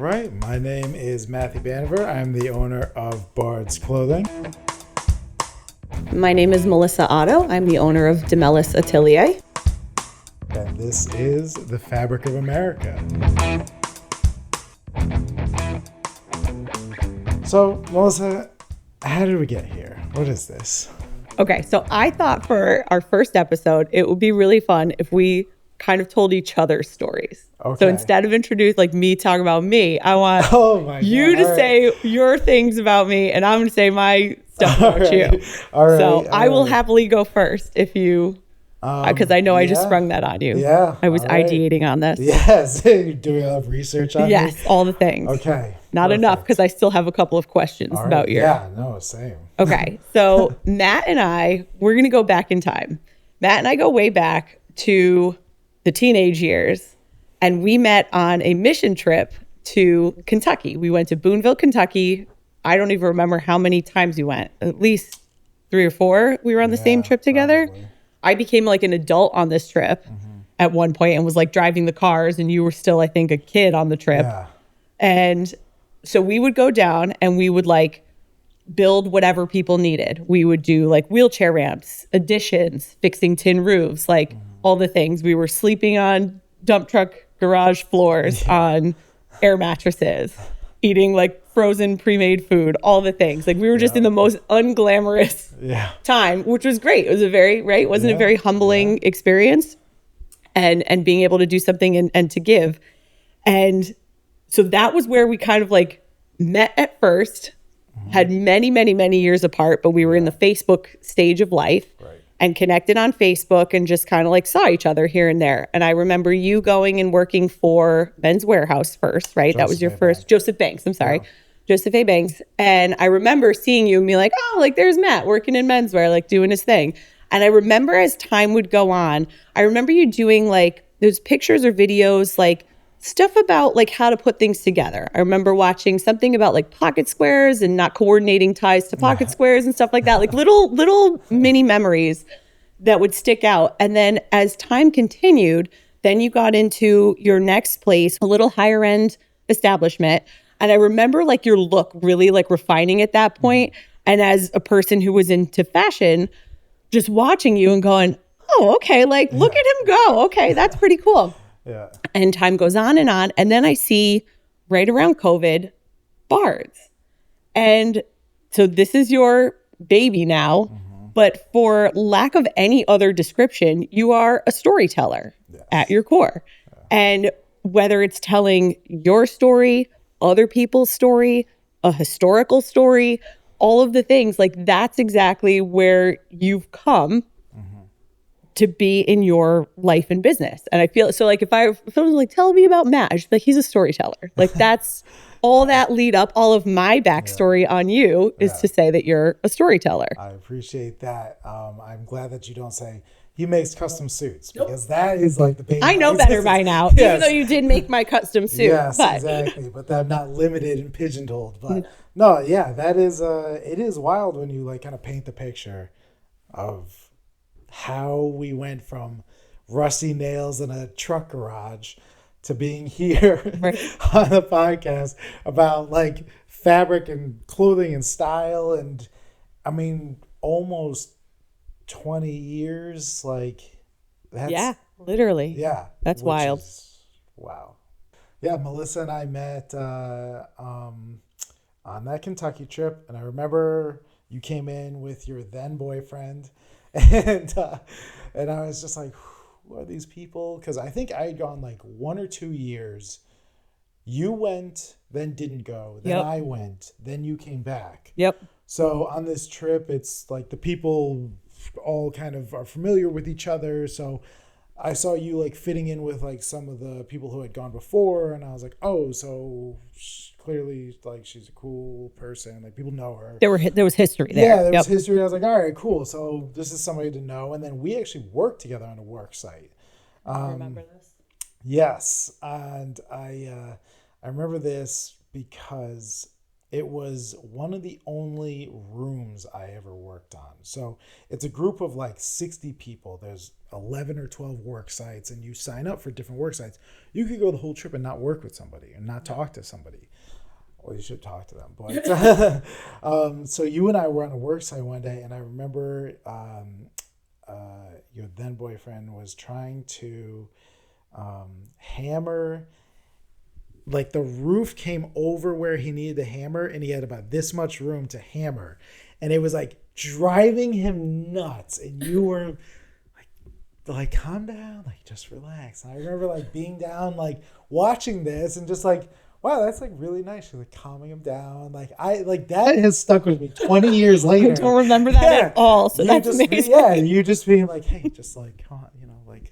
right, my name is Matthew Baniver. I'm the owner of Bards Clothing. My name is Melissa Otto. I'm the owner of Demelis Atelier. And this is The Fabric of America. So, Melissa, how did we get here? What is this? Okay, so I thought for our first episode, it would be really fun if we kind of told each other stories. Okay. So instead of me talking about me, I want you to say your things about me, and I'm going to say my stuff about you. All right. So I will happily go first if you, because I know I just sprung that on you. Yeah. I was ideating on this. Yes. You're doing a lot of research on Yes, me? all the things. Okay. Not enough, because I still have a couple of questions about you. Yeah, no, same. Okay, so Matt and we're going to go back in time. Matt and I go way back to the teenage years, and we met on a mission trip to Kentucky. We went to Boonville, Kentucky. I don't even remember how many times we went. At least 3 or 4. We were on the same trip together. Probably. I became like an adult on this trip at one point and was like driving the cars, and you were still, I think, a kid on the trip. Yeah. And so we would go down and we would like build whatever people needed. We would do like wheelchair ramps, additions, fixing tin roofs, like all the things. We were sleeping on dump truck garage floors on air mattresses, eating like frozen pre-made food, all the things. Like we were just in the most unglamorous time, which was great. It was a very humbling experience, and being able to do something and to give. And so that was where we kind of like met at first, had many, many, many years apart, but we were in the Facebook stage of life and connected on Facebook and just kind of like saw each other here and there. And I remember you going and working for Men's Warehouse first, right? That was your first, Joseph Banks, I'm sorry. Yeah. Joseph A. Banks. And I remember seeing you and be like, oh, like there's Matt working in menswear, like doing his thing. And I remember as time would go on, I remember you doing like those pictures or videos, like stuff about like how to put things together. I remember watching something about like pocket squares and not coordinating ties to pocket squares and stuff like that, like little mini memories that would stick out. And then as time continued, then you got into your next place, a little higher end establishment. And I remember like your look really like refining at that point. And as a person who was into fashion, just watching you and going, oh, okay, like look at him go. Okay, that's pretty cool. Yeah. And time goes on. And then I see right around COVID, Bards. And so this is your baby now, but for lack of any other description, you are a storyteller at your core. Yeah. And whether it's telling your story, other people's story, a historical story, all of the things, like that's exactly where you've come to be in your life and business. And I feel so like if someone was like, tell me about Matt, I should be like, he's a storyteller. Like that's all that lead up, all of my backstory on you is to say that you're a storyteller. I appreciate that. I'm glad that you don't say he makes custom suits, because that is like the big. I know better by now, even though you did make my custom suit. Yes, exactly. But I'm not limited and pigeonholed. But no, yeah, that is it is wild when you like kind of paint the picture of how we went from rusty nails in a truck garage to being here on the podcast about like fabric and clothing and style. And I mean, almost 20 years, like that's literally. Yeah. That's wild. Wow. Yeah. Melissa and I met on that Kentucky trip. And I remember you came in with your then boyfriend. And I was just like, who are these people? Because I think I had gone like 1 or 2 years. You went, then didn't go. Then I went. Then you came back. Yep. So on this trip, it's like the people all kind of are familiar with each other. So I saw you like fitting in with like some of the people who had gone before. And I was like, oh, so clearly like she's a cool person, like people know her. There was history there. Yeah, there was history. I was like, all right, cool, so this is somebody to know. And then we actually worked together on a work site. I remember this. Yes. And I remember this because it was one of the only rooms I ever worked on. So it's a group of like 60 people. There's 11 or 12 work sites, and you sign up for different work sites. You could go the whole trip and not work with somebody and not talk to somebody. Well, you should talk to them. But so you and I were on a work site one day, and I remember your then boyfriend was trying to hammer, like the roof came over where he needed to hammer, and he had about this much room to hammer, and it was like driving him nuts. And you were like calm down, like just relax. And I remember like being down, like watching this, and just like, wow, that's like really nice. You're like calming him down. Like that has stuck with me 20 years later. I don't remember that at all. So that's amazing. You just being like, hey, just like, come on, like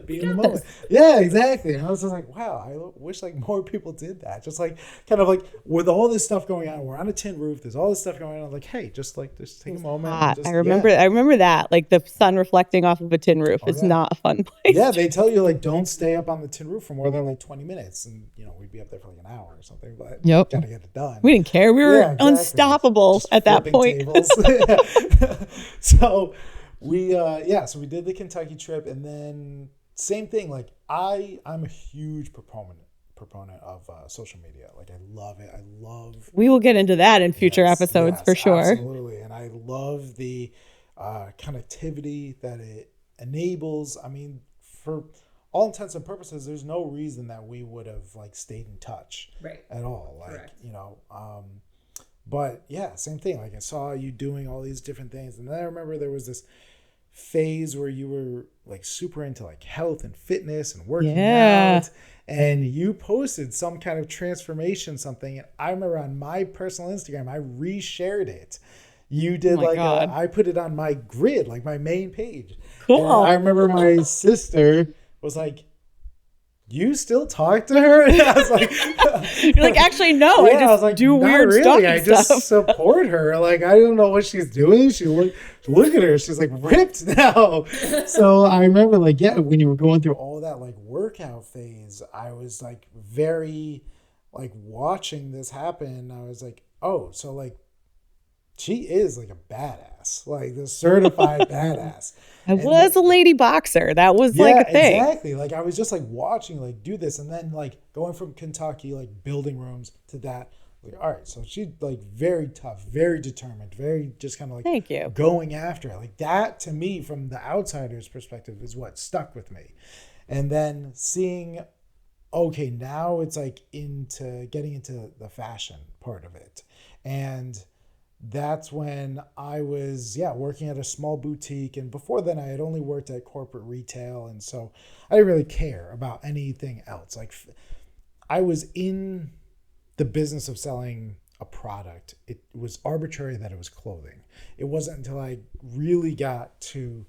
be in the moment. Yeah, exactly. And I was just like, wow, I wish like more people did that. Just like kind of like with all this stuff going on, we're on a tin roof. There's all this stuff going on. Like, hey, just take a moment. Just, I remember that. Like the sun reflecting off of a tin roof is not a fun place. Yeah, they tell you like don't stay up on the tin roof for more than like 20 minutes, and we'd be up there for like an hour or something. But gotta get it done. We didn't care. We were unstoppable at that point. So we so we did the Kentucky trip, and then same thing. Like I'm a huge proponent of social media. Like I love it. We will get into that in future episodes for sure. Absolutely. And I love the connectivity that it enables. I mean, for all intents and purposes, there's no reason that we would have like stayed in touch at all. Like, correct. But yeah, same thing. Like I saw you doing all these different things. And then I remember there was this phase where you were like super into like health and fitness and working out, and you posted some kind of transformation something, and I remember on my personal Instagram I reshared it. You did I put it on my grid, like my main page. Cool. And I remember my sister was like, you still talk to her? And I was like, you're like, actually, no, I just like, do weird really. I just support her. Like, I don't know what she's doing. Look at her. She's like ripped now. So I remember like, when you were going through all that like workout phase, I was like very like watching this happen. I was like, oh, so like she is like a badass, like the certified badass. I was a lady boxer. That was like a thing. Exactly. Like I was just like watching like do this, and then like going from Kentucky, like building rooms to that. Like, all right, so she's like very tough, very determined, very just kind of like thank you going after it. Like that to me, from the outsider's perspective, is what stuck with me. And then seeing, okay, now it's like getting into the fashion part of it, and that's when I was, working at a small boutique. And before then I had only worked at corporate retail. And so I didn't really care about anything else. Like I was in the business of selling a product. It was arbitrary that it was clothing. It wasn't until I really got to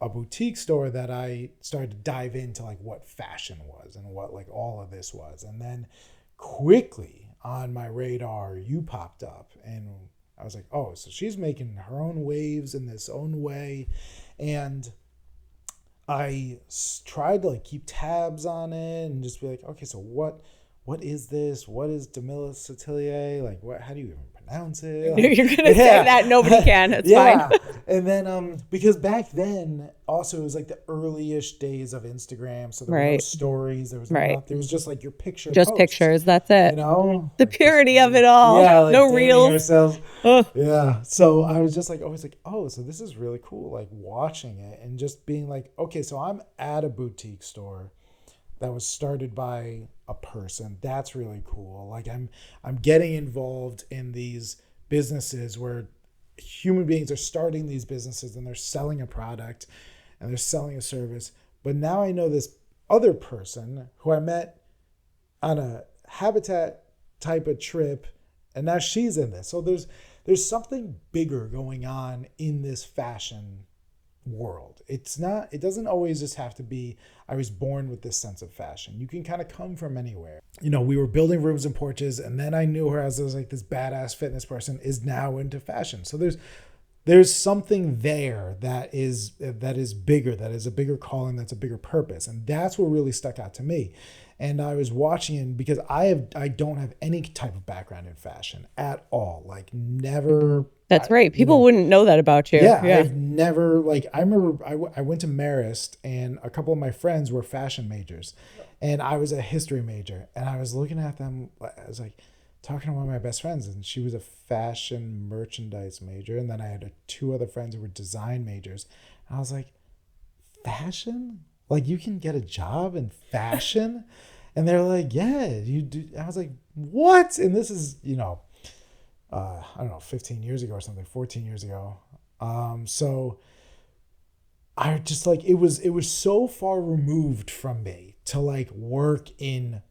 a boutique store that I started to dive into like what fashion was and what like all of this was. And then quickly on my radar, you popped up, and I was like, oh, so she's making her own waves in this own way. And I tried to like keep tabs on it and just be like, okay, so what is this? What is Demilla Satelier? Like, how do you even pronounce it? Like, you're going to say that. Nobody can. It's fine. And then, because back then also it was like the early-ish days of Instagram. So there were no stories. There was there was just like your picture. Just post, pictures. That's it. The like purity of it all. Yeah. Like no reels. Yeah. So I was just like, always like, oh, so this is really cool. Like watching it and just being like, okay, so I'm at a boutique store that was started by a person. That's really cool. Like I'm getting involved in these businesses where human beings are starting these businesses and they're selling a product and they're selling a service. But now I know this other person who I met on a Habitat type of trip, and now she's in this. So there's something bigger going on in this fashion world. It doesn't always just have to be, I was born with this sense of fashion. You can kind of come from anywhere. We were building rooms and porches, and then I knew her as like this badass fitness person is now into fashion. So there's something there that is bigger, that is a bigger calling, that's a bigger purpose. And that's what really stuck out to me. And I was watching it because I don't have any type of background in fashion at all. Like never. That's right. People wouldn't know that about you. Yeah, I've never, like, I remember I went to Marist and a couple of my friends were fashion majors and I was a history major, and I was looking at them. I was like talking to one of my best friends, and she was a fashion merchandise major, and then I had two other friends who were design majors, and I was like, fashion? Like, you can get a job in fashion? And they're like, yeah, you do. I was like, what? And this is, I don't know, 15 years ago or something, 14 years ago. So I just like, it was so far removed from me to like work in,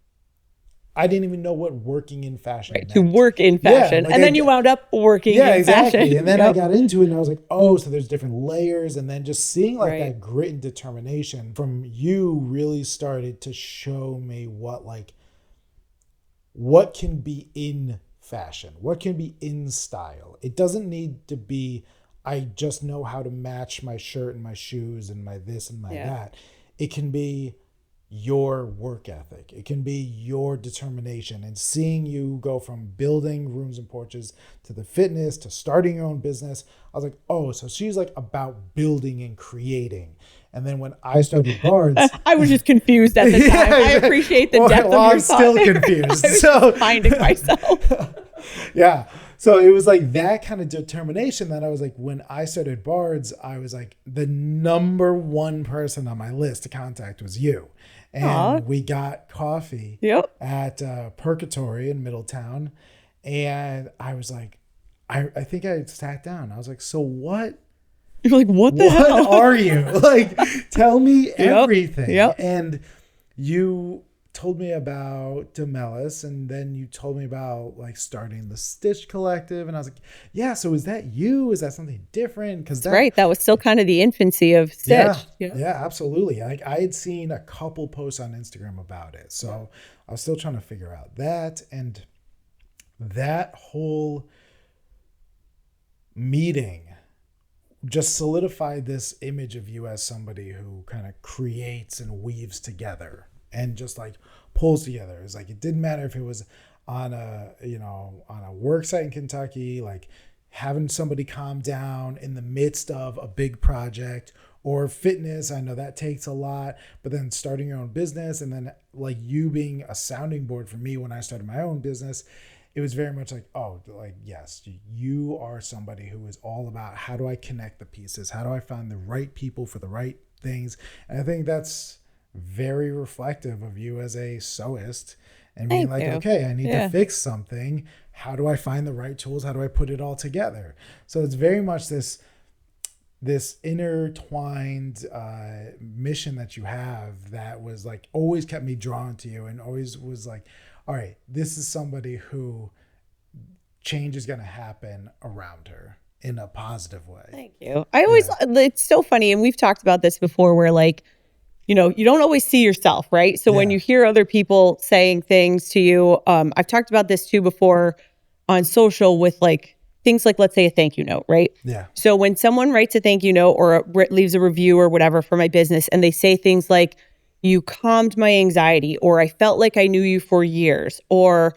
I didn't even know what working in fashion meant. To work in fashion. Like, and then you wound up working in exactly. fashion. And then I got into it and I was like, oh, so there's different layers. And then just seeing like that grit and determination from you really started to show me what can be in fashion, what can be in style. It doesn't need to be, I just know how to match my shirt and my shoes and my this and my that. It can be your work ethic. It can be your determination. And seeing you go from building rooms and porches to the fitness to starting your own business, I was like, oh, so she's like about building and creating. And then when I started Bards, I was just confused at the time. I appreciate the depth of your I'm thought. Still confused. So finding myself. Yeah. So it was like that kind of determination that I was like, when I started Bards, I was like, the number one person on my list to contact was you. And we got coffee at Purgatory in Middletown. And I was like, I think I sat down. I was like, so what? You're like, what the hell? What are you? Like, tell me everything. Yep. And you told me about Demelis, and then you told me about like starting the Stitch Collective, and I was like, yeah, so is that you? Is that something different? Because that was still kind of the infancy of Stitch. Yeah, absolutely. Like, I had seen a couple posts on Instagram about it, so I was still trying to figure out that, and that whole meeting just solidified this image of you as somebody who kind of creates and weaves together and just like pulls together. It's like, it didn't matter if it was on a work site in Kentucky, like having somebody calm down in the midst of a big project, or fitness. I know that takes a lot, but then starting your own business, and then like you being a sounding board for me when I started my own business. It was very much like, oh, like, yes, you are somebody who is all about how do I connect the pieces? How do I find the right people for the right things? And I think that's very reflective of you as a sewist, and being okay, I need to fix something. How do I find the right tools? How do I put it all together? So it's very much this intertwined mission that you have that was like always kept me drawn to you, and always was like, all right, this is somebody who change is going to happen around her in a positive way. Thank you. I always, it's so funny. And we've talked about this before where like, you don't always see yourself, right? So when you hear other people saying things to you, I've talked about this too before on social with like things like, let's say a thank you note, right? Yeah. So when someone writes a thank you note or leaves a review or whatever for my business, and they say things like, you calmed my anxiety, or I felt like I knew you for years, or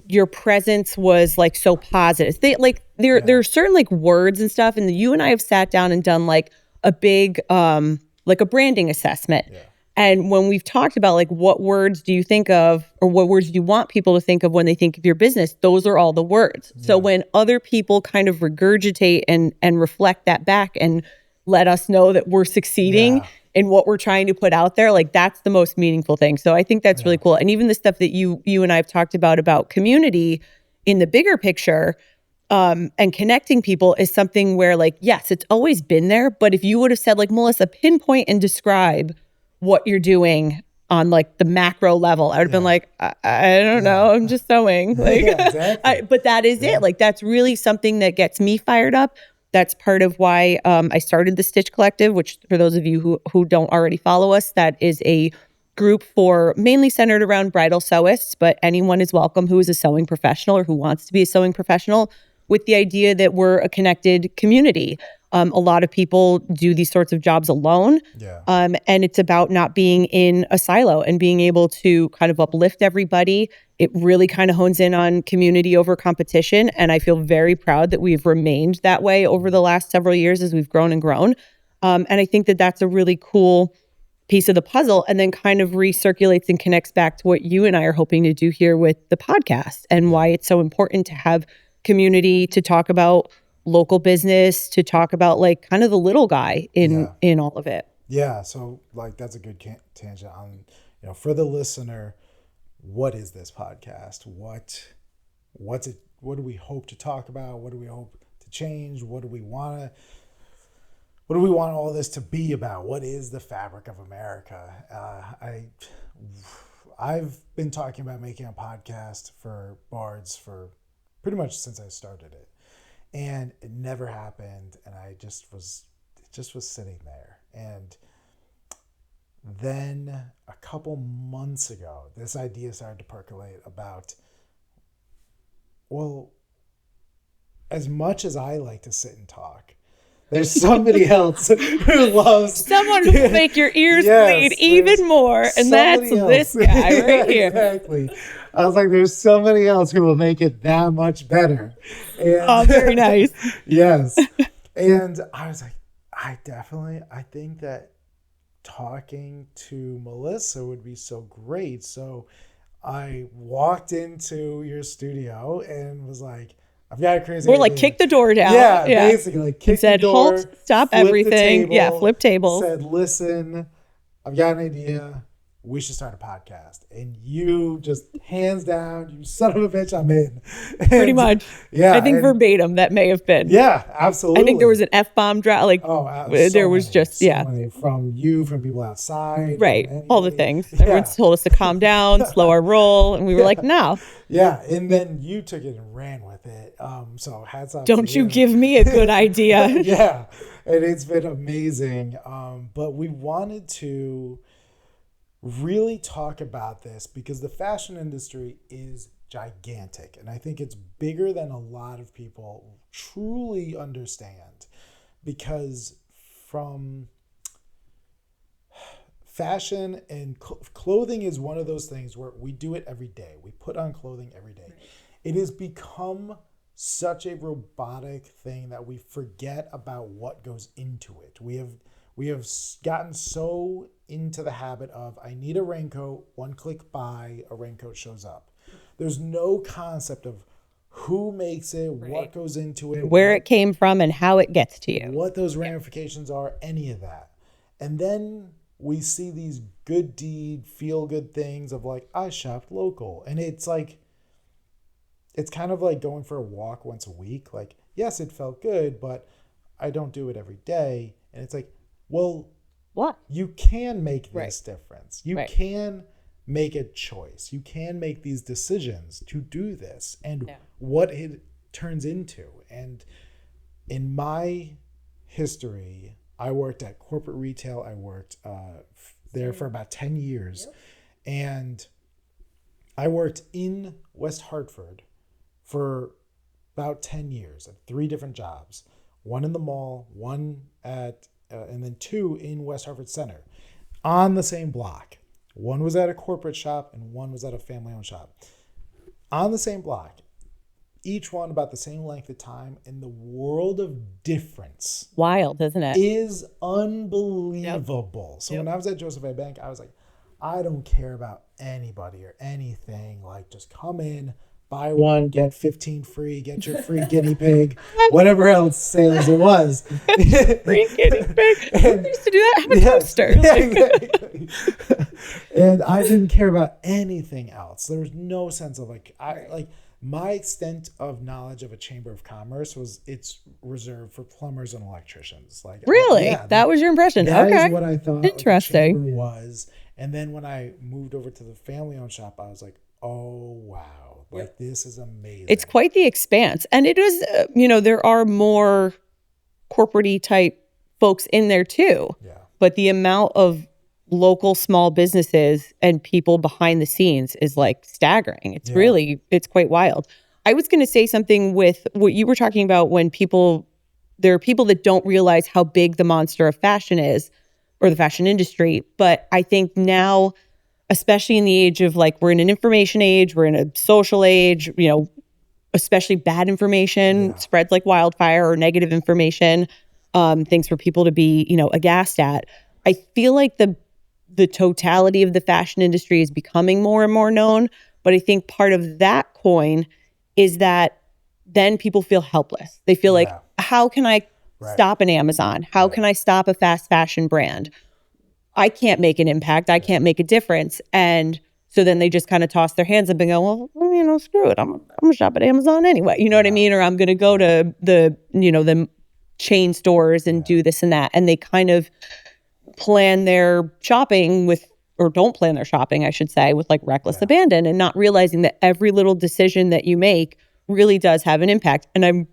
your presence was like so positive. There are certain like words and stuff, and you and I have sat down and done like a big like a branding assessment. Yeah. And when we've talked about like what words do you think of, or what words do you want people to think of when they think of your business, those are all the words. Yeah. So when other people kind of regurgitate and reflect that back and let us know that we're succeeding in what we're trying to put out there, like that's the most meaningful thing. So I think that's really cool. And even the stuff that you and I have talked about community in the bigger picture, and connecting people is something where like, yes, it's always been there. But if you would have said like, Melissa, pinpoint and describe what you're doing on like the macro level, I would have been like, I don't know, I'm just sewing. Like, exactly. But that is it. Like, that's really something that gets me fired up. That's part of why I started the Stitch Collective, which for those of you who don't already follow us, that is a group for mainly centered around bridal sewists, but anyone is welcome who is a sewing professional or who wants to be a sewing professional, with the idea that we're a connected community. A lot of people do these sorts of jobs alone. Yeah. And it's about not being in a silo and being able to kind of uplift everybody. It really kind of hones in on community over competition. And I feel very proud that we've remained that way over the last several years as we've grown and grown. And I think that that's a really cool piece of the puzzle, and then kind of recirculates and connects back to what you and I are hoping to do here with the podcast, and why it's so important to have community, to talk about local business, to talk about like kind of the little guy in all of it. Yeah. So like that's a good tangent on, for the listener, what is this podcast? What's it? What do we hope to talk about? What do we hope to change? What do we want all this to be about? What is the fabric of America? I've been talking about making a podcast for Bards for pretty much since I started it, and it never happened. And it just was sitting there. And then a couple months ago, this idea started to percolate about, well, as much as I like to sit and talk, there's somebody else who loves... Someone who will make your ears bleed even more, and that's this guy right here. Exactly. I was like, there's somebody else who will make it that much better. And, very nice. Yes. And I was like, I think that talking to Melissa would be so great. So I walked into your studio and was like, I've got a crazy idea. Or like kick the door down. Yeah, basically. Like kick the door. Halt, stop everything. Flip tables. Said, listen, I've got an idea. We should start a podcast. And you just, hands down, you son of a bitch, I'm in. And, pretty much. Yeah. I think verbatim that may have been. Yeah, absolutely. I think there was an F-bomb drop. Like, there was just, many from you, from people outside. Right. All the things. Everyone's told us to calm down, slow our roll. And we were like, no. Yeah. And then you took it and ran with it. So hats off. Don't you give me a good idea. Yeah. And it's been amazing. But we wanted to really talk about this because the fashion industry is gigantic. And I think it's bigger than a lot of people truly understand, because from fashion and clothing is one of those things where we do it every day. We put on clothing every day. Right. It has become such a robotic thing that we forget about what goes into it. We have gotten so into the habit of, I need a raincoat, one click buy, a raincoat shows up. There's no concept of who makes it, right, what goes into it, where it came from and how it gets to you, what those ramifications are, any of that. And then we see these good deed, feel good things of like, I shopped local. And it's like, it's kind of like going for a walk once a week. Like, yes, it felt good, but I don't do it every day. And it's like, well, what? You can make this difference. You right. can make a choice. You can make these decisions to do this and what it turns into. And in my history, I worked at corporate retail. I worked there for about 10 years. Yep. And I worked in West Hartford for about 10 years at 3 different jobs. One in the mall, one at and then 2 in West Hartford Center on the same block. One was at a corporate shop and one was at a family-owned shop. On the same block, each one about the same length of time, and the world of difference. Wild, isn't it? Is unbelievable. Yep. So when I was at Joseph A. Bank, I was like, I don't care about anybody or anything. Like, just come in, buy one, get 15 free, get your free guinea pig, whatever else sales it was. Free guinea pig. We used to do that. Have a toaster. Yeah, exactly. And I didn't care about anything else. There was no sense of my extent of knowledge of a chamber of commerce was it's reserved for plumbers and electricians. Like, really? That was your impression? That okay. is what I thought interesting the chamber was. And then when I moved over to the family-owned shop, I was like, oh, wow. Like, this is amazing. It's quite the expanse. And it is, there are more corporate-y type folks in there too. Yeah. But the amount of local small businesses and people behind the scenes is like staggering. It's really, it's quite wild. I was going to say something with what you were talking about when people there are people that don't realize how big the monster of fashion is, or the fashion industry. But I think now, especially in the age of like, we're in an information age, we're in a social age, you know, especially bad information spreads like wildfire, or negative information, things for people to be, you know, aghast at. I feel like the totality of the fashion industry is becoming more and more known. But I think part of that coin is that then people feel helpless. They feel like, how can I stop an Amazon? How can I stop a fast fashion brand? I can't make an impact. I can't make a difference. And so then they just kind of toss their hands up and go, well, you know, screw it. I'm going to shop at Amazon anyway. You know what I mean? Or I'm going to go to the, you know, the chain stores and do this and that. And they kind of plan their shopping with, or don't plan their shopping, I should say, with like reckless abandon, and not realizing that every little decision that you make really does have an impact. And I'm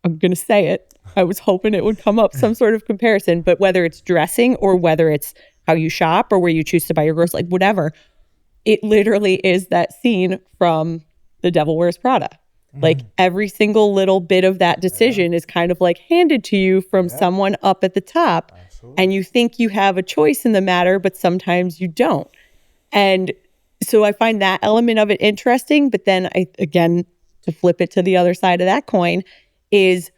going to say it. I was hoping it would come up, some sort of comparison, but whether it's dressing or whether it's how you shop or where you choose to buy your groceries, like whatever, it literally is that scene from The Devil Wears Prada. Like every single little bit of that decision is kind of like handed to you from someone up at the top. Absolutely. And you think you have a choice in the matter, but sometimes you don't. And so I find that element of it interesting. But then again, to flip it to the other side of that coin is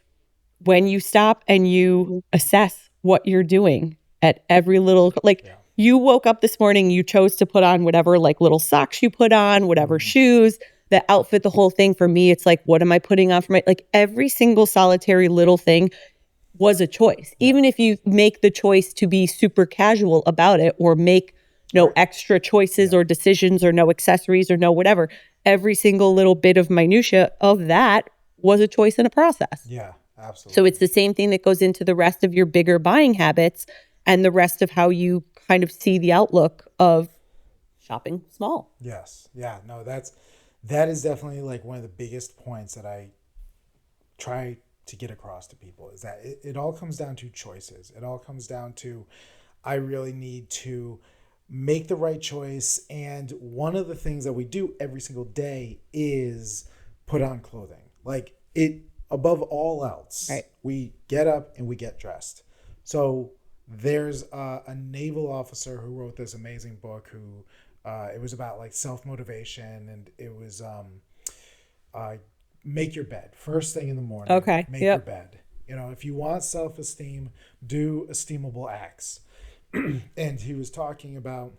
when you stop and you assess what you're doing at every little, like you woke up this morning, you chose to put on whatever like little socks you put on, whatever shoes, the outfit, the whole thing. For me, it's like, what am I putting on for my, like every single solitary little thing was a choice. Even if you make the choice to be super casual about it, or make no extra choices or decisions or no accessories or no whatever, every single little bit of minutia of that was a choice and a process. Yeah, absolutely. So it's the same thing that goes into the rest of your bigger buying habits and the rest of how you kind of see the outlook of shopping small. Yes. Yeah, no, that is definitely like one of the biggest points that I try to get across to people, is that it all comes down to choices. It all comes down to, I really need to make the right choice. And one of the things that we do every single day is put on clothing. Like it, above all else, we get up and we get dressed. So there's a naval officer who wrote this amazing book who, it was about like self-motivation, and it was make your bed first thing in the morning. Okay. Make your bed. You know, if you want self-esteem, do esteemable acts. And he was talking about,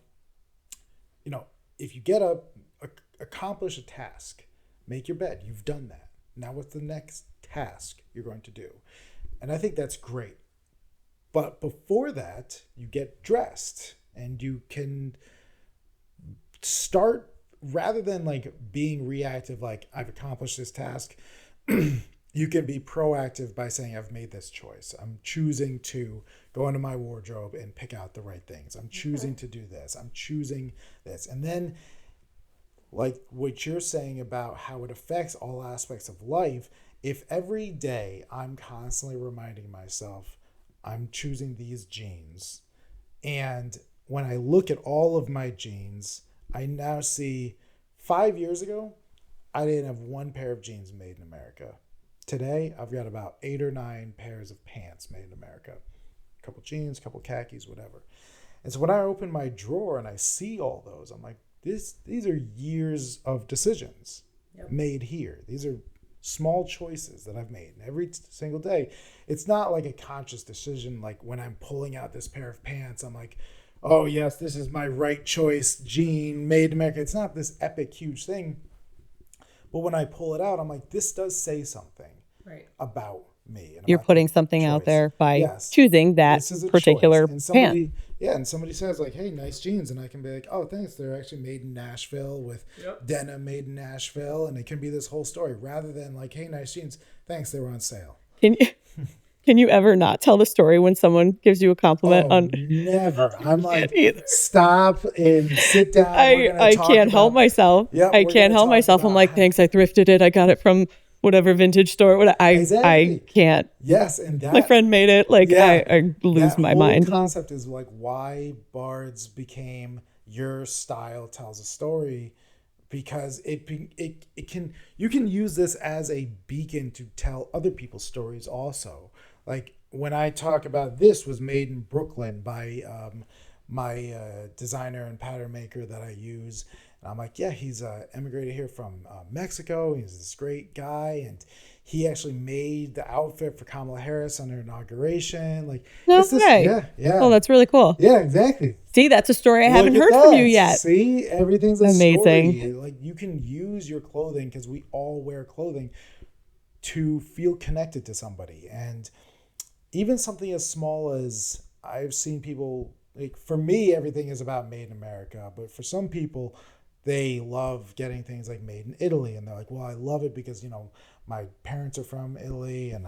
you know, if you get up, accomplish a task, make your bed. You've done that. Now what's the next task you're going to do? And I think that's great. But before that, you get dressed and you can start, rather than like being reactive, like I've accomplished this task, you can be proactive by saying, I've made this choice. I'm choosing to go into my wardrobe and pick out the right things. I'm choosing to do this. I'm choosing this. And then like what you're saying about how it affects all aspects of life, if every day I'm constantly reminding myself, I'm choosing these jeans, and when I look at all of my jeans, I now see 5 years ago, I didn't have one pair of jeans made in America. Today, I've got about 8 or 9 pairs of pants made in America. A couple jeans, a couple khakis, whatever. And so when I open my drawer and I see all those, I'm like, these are years of decisions made here. These are small choices that I've made. And every single day, it's not like a conscious decision. Like when I'm pulling out this pair of pants, I'm like, oh yes, this is my right choice jean made in America. It's not this epic, huge thing. But when I pull it out, I'm like, this does say something about me. And you're putting something out there by choosing that particular pant. Yeah, and somebody says like, hey, nice jeans. And I can be like, oh, thanks. They're actually made in Nashville with denim made in Nashville. And it can be this whole story rather than like, hey, nice jeans. Thanks, they were on sale. Can you ever not tell the story when someone gives you a compliment? Never. I'm like, stop and sit down. I can't help myself. I can't help myself. I'm like, thanks, I thrifted it. I got it from whatever vintage store. I can't. Yes, and my friend made it. Like I lose my mind. The concept is like why Bards became your style tells a story, because you can use this as a beacon to tell other people's stories also. like when I talk about this was made in Brooklyn by my designer and pattern maker that I use. And I'm like, yeah, he's emigrated here from Mexico. He's this great guy. And he actually made the outfit for Kamala Harris on her inauguration. Like, No it's this, way. yeah, yeah. Oh, that's really cool. Yeah, exactly. See, that's a story I Look haven't at heard that. from you yet. See, everything's a Amazing. story. Like, you can use your clothing, because we all wear clothing, to feel connected to somebody. And even something as small as, I've seen people, like, for me, everything is about made in America, but for some people, they love getting things like made in Italy, and they're like, well, I love it because, my parents are from Italy, and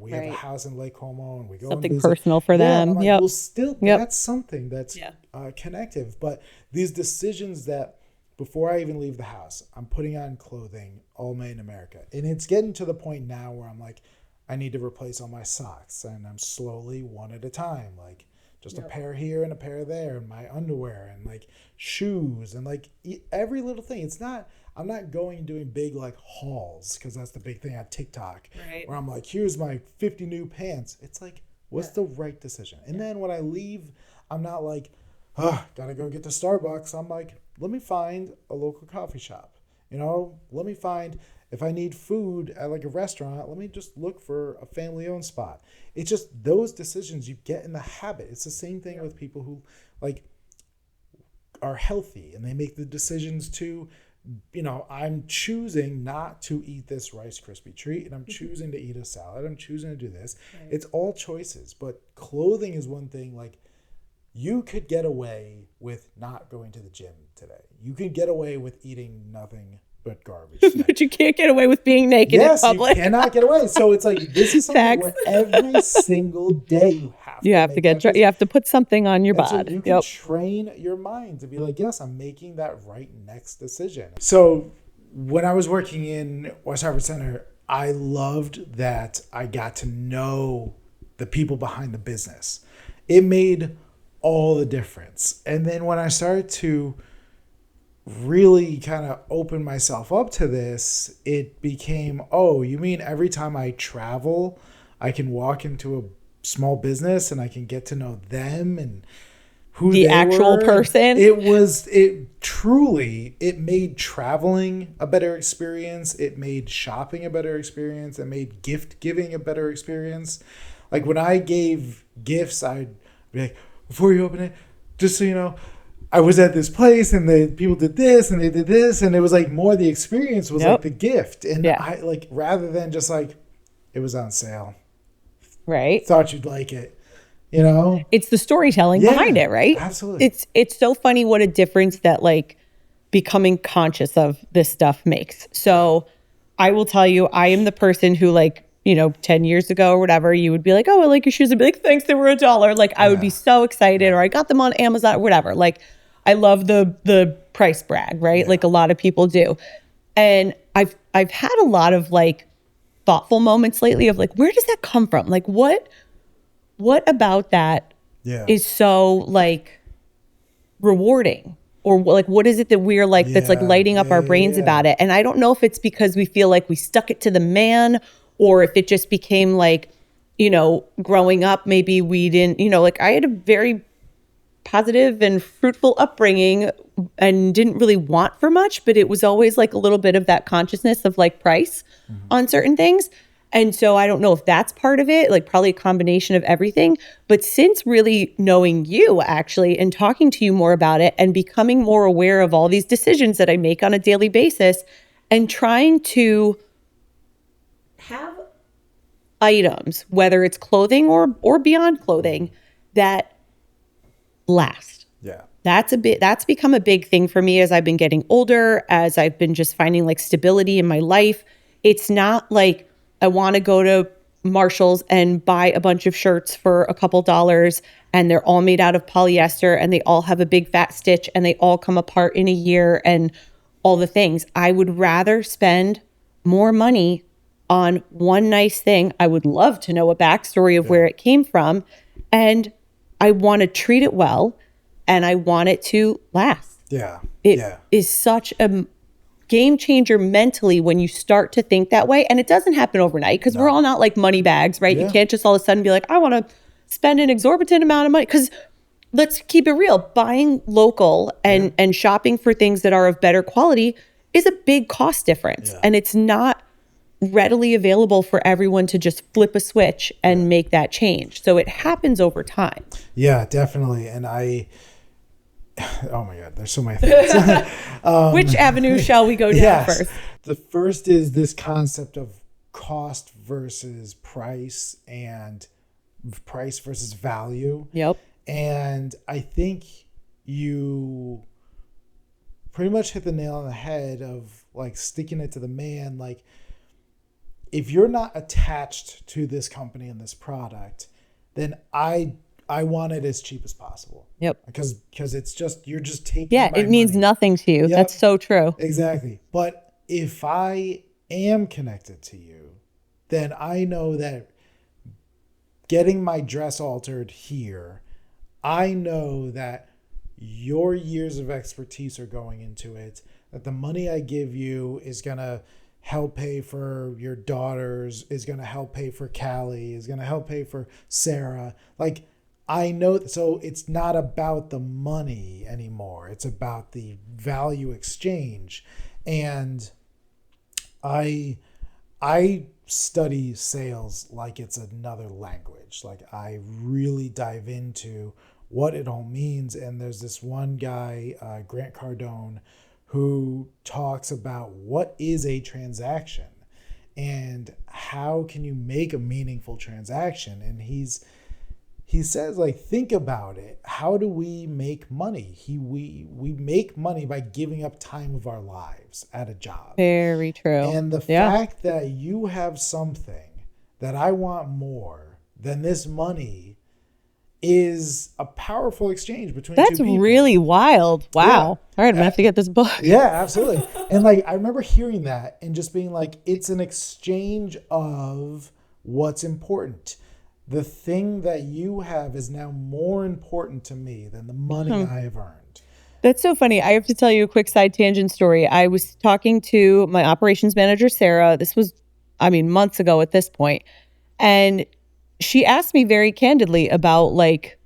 we have a Right. house in Lake Como, and we go Something and visit. personal for Yeah, and them. I'm like, Yep. well, still, Yep. that's something that's Yeah. connective. But these decisions that before I even leave the house, I'm putting on clothing all made in America, and it's getting to the point now where I'm like, I need to replace all my socks, and I'm slowly one at a time, like just a pair here and a pair there, and my underwear and like shoes and like every little thing. It's not, I'm not going and doing big like hauls, because that's the big thing on TikTok, Right. where I'm like, here's my 50 new pants. It's like, what's the right decision? And then when I leave, I'm not like, oh, gotta go get to Starbucks. I'm like, let me find a local coffee shop. Let me find, if I need food at like a restaurant, let me just look for a family-owned spot. It's just those decisions you get in the habit. It's the same thing with people who like are healthy, and they make the decisions to, I'm choosing not to eat this Rice Krispie treat, and I'm choosing to eat a salad. I'm choosing to do this. Right. It's all choices. But clothing is one thing. Like, you could get away with not going to the gym today. You could get away with eating nothing but garbage. But you can't get away with being naked in public. Yes, you cannot get away. So it's like, this is something where every single day you have you have to put something on your body. So you can train your mind to be like, yes, I'm making that right next decision. So when I was working in West Harvard Center, I loved that I got to know the people behind the business. It made all the difference. And then when I started to really kind of open myself up to this, it became, oh, you mean every time I travel, I can walk into a small business and I can get to know them and who the they actual were. person. It made traveling a better experience. It made shopping a better experience. It made gift giving a better experience. Like, when I gave gifts, I'd be like, before you open it, just so you know, I was at this place and the people did this and they did this, and it was like more the experience was like the gift. And I like, rather than just like, it was on sale. Right. Thought you'd like it. It's the storytelling behind it, right? Absolutely. It's so funny what a difference that like becoming conscious of this stuff makes. So I will tell you, I am the person who, like, 10 years ago or whatever, you would be like, oh, I like your shoes. I'd be like, thanks, they were $1. Like, I would be so excited, or I got them on Amazon or whatever. Like, I love the price brag, right? Like a lot of people do. And I've had a lot of like thoughtful moments lately of like, where does that come from? Like, what about that is so like rewarding? Or like, what is it that we're like, that's like lighting up our brains about it? And I don't know if it's because we feel like we stuck it to the man, or if it just became like, growing up, maybe we didn't, like, I had a very positive and fruitful upbringing and didn't really want for much, but it was always like a little bit of that consciousness of like price on certain things. And so I don't know if that's part of it, like probably a combination of everything. But since really knowing you actually and talking to you more about it and becoming more aware of all these decisions that I make on a daily basis and trying to have items, whether it's clothing or beyond clothing, that last. Yeah. That's become a big thing for me as I've been getting older, as I've been just finding like stability in my life. It's not like I want to go to Marshall's and buy a bunch of shirts for a couple dollars and they're all made out of polyester and they all have a big fat stitch and they all come apart in a year and all the things. I would rather spend more money on one nice thing. I would love to know a backstory of where it came from, and I want to treat it well and I want it to last. Yeah. It is such a game changer mentally when you start to think that way. And it doesn't happen overnight because we're all not like money bags, right? You can't just all of a sudden be like, I want to spend an exorbitant amount of money. Because let's keep it real, buying local and shopping for things that are of better quality is a big cost difference. And it's not readily available for everyone to just flip a switch and make that change. So it happens over time. Yeah, definitely. And oh my God, there's so many things. Which avenue shall we go down first? The first is this concept of cost versus price and price versus value. Yep. And I think you pretty much hit the nail on the head of like sticking it to the man. Like, if you're not attached to this company and this product, then I want it as cheap as possible. Yep. Because it's just, you're just taking Yeah, my it means money. nothing to you. Yep. That's so true. Exactly. But if I am connected to you, then I know that getting my dress altered here, I know that your years of expertise are going into it, that the money I give you is going to help pay for your daughters, is going to help pay for Callie, is going to help pay for Sarah. Like, I know, so it's not about the money anymore. It's about the value exchange. And I study sales like it's another language. Like, I really dive into what it all means. And there's this one guy, Grant Cardone, who talks about what is a transaction and how can you make a meaningful transaction. And he says, like, think about it. How do we make money? We make money by giving up time of our lives at a job. Very true. And the fact that you have something that I want more than this money is a powerful exchange between two people. That's really wild. Wow. Yeah. All right, I'm gonna have to get this book. Yeah, absolutely. And like, I remember hearing that and just being like, it's an exchange of what's important. The thing that you have is now more important to me than the money I have earned. That's so funny. I have to tell you a quick side tangent story. I was talking to my operations manager, Sarah. This was, months ago at this point. And she asked me very candidly about like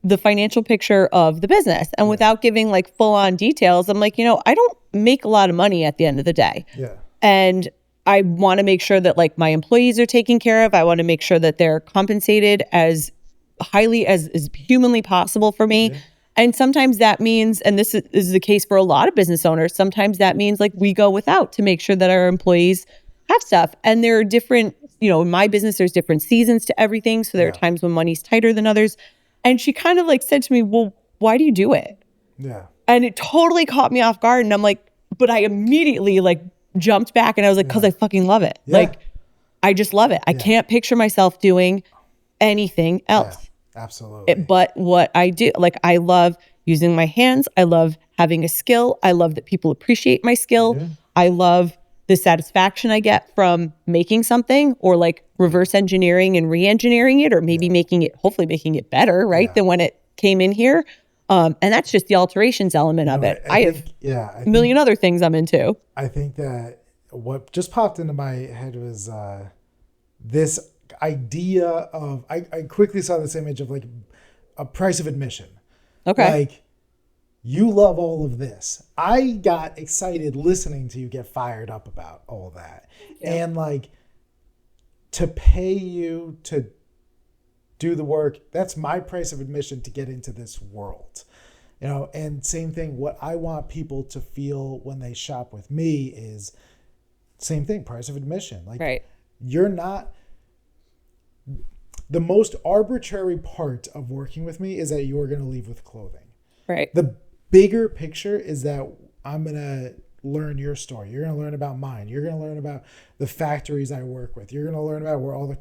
the financial picture of the business. And without giving like full on details, I'm like, I don't make a lot of money at the end of the day. Yeah. And I want to make sure that like my employees are taken care of. I want to make sure that they're compensated as highly as humanly possible for me. Yeah. And sometimes that means, and this is the case for a lot of business owners, sometimes that means like we go without to make sure that our employees have stuff. And there are different, in my business, there's different seasons to everything. So there are times when money's tighter than others. And she kind of like said to me, well, why do you do it? Yeah. And it totally caught me off guard. And I'm like, but I immediately like jumped back and I was like, because I fucking love it. Yeah. Like, I just love it. I can't picture myself doing anything else. Yeah, absolutely. But what I do, like, I love using my hands. I love having a skill. I love that people appreciate my skill. Yeah. I love the satisfaction I get from making something or like reverse engineering and re-engineering it, or maybe hopefully making it better, right? Than when it came in here. And that's just the alterations element of it. I have a million other things I'm into. I think that what just popped into my head was this idea of, I quickly saw this image of like a price of admission. Okay. Like, you love all of this. I got excited listening to you get fired up about all that. Yeah. And like, to pay you to do the work, that's my price of admission to get into this world. And same thing, what I want people to feel when they shop with me is same thing, price of admission. Like, right. You're not, the most arbitrary part of working with me is that you're going to leave with clothing. Right. The bigger picture is that I'm going to learn your story. You're going to learn about mine. You're going to learn about the factories I work with. You're going to learn about where all the